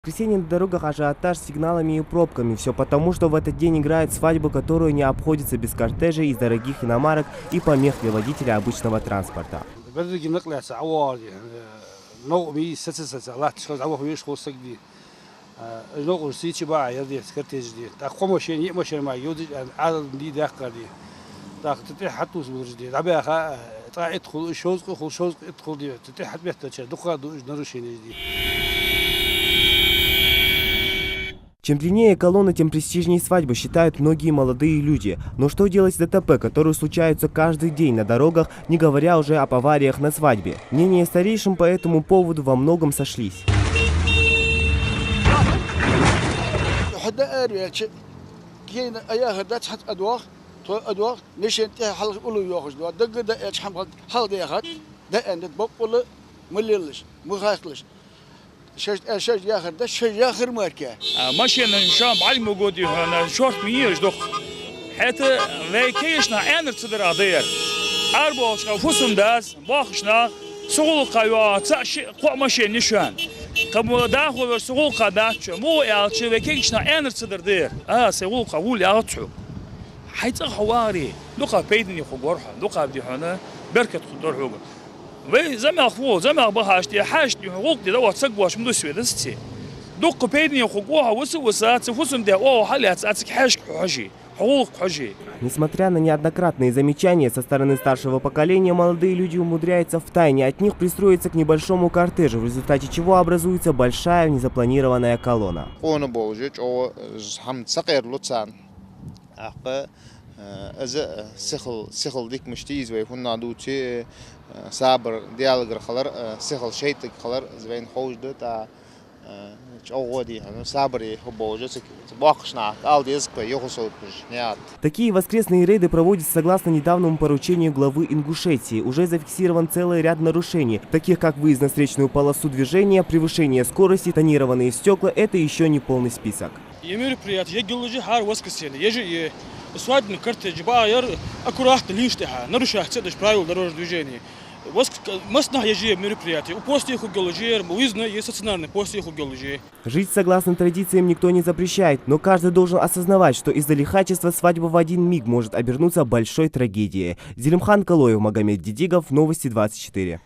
В воскресенье на дорогах ажиотаж с сигналами и пробками. Все потому, что в этот день играет свадьбу, которую не обходится без кортежей из дорогих иномарок и помех для водителя обычного транспорта. Чем длиннее колонна, тем престижнее свадьба, считают многие молодые люди. Но что делать с ДТП, которые случаются каждый день на дорогах, не говоря уже об авариях на свадьбе? Мнения старейшин по этому поводу во многом сошлись. ماشينا شام علي موجودي هنا شورت ميرش دخ حتى ويكيشنا انر تصدر عدير اربوشنا فوسم داس باخشنا سوق قيوا تشي قو ماشي نشان قبل داخل سوق قداتش مو يالش ويكيشنا انر تصدر دير سوق قول يالتشو حيت حواري لقى بيدني خبرها لقى بدي هنا بركه خضر حوق وي زعما خو زعما بهاشتي حاجتي حقوق دي لو تسقواش من سويدستي دوق بيدني حقوقها وسوسات فوسم دي او حالات اتك حاج حجي حقوق حجي. Несмотря на неоднократные замечания со стороны старшего поколения, молодые люди умудряются втайне от них пристроиться к небольшому кортежу, в результате чего образуется большая незапланированная колонна. سخل ديك مشتيز ويكون نادوتي صابر ديالغر خلر سخل شيتك خلر زين خوج ده تا чоуди صابري хобожек бахшна алдиск йохосол нет. Такие воскресные рейды проводятся согласно недавнему поручению главы Ингушетии. Уже зафиксирован целый ряд нарушений, таких как выезд на встречную полосу движения, превышение скорости, тонированные стекла. Это еще не полный список. свадебный кортеж байер аккуратно лиштеха нарушая цедыш правил дорожного движения. Масна ежи мероприятия. У после их уголжер, уездно и стационарно после их уголжер. Жить согласно традициям никто не запрещает, но каждый должен осознавать, что из-за лихачества свадьба в один миг может обернуться большой трагедией. Зелимхан Калоев, Магомед Дидигов, Новости 24.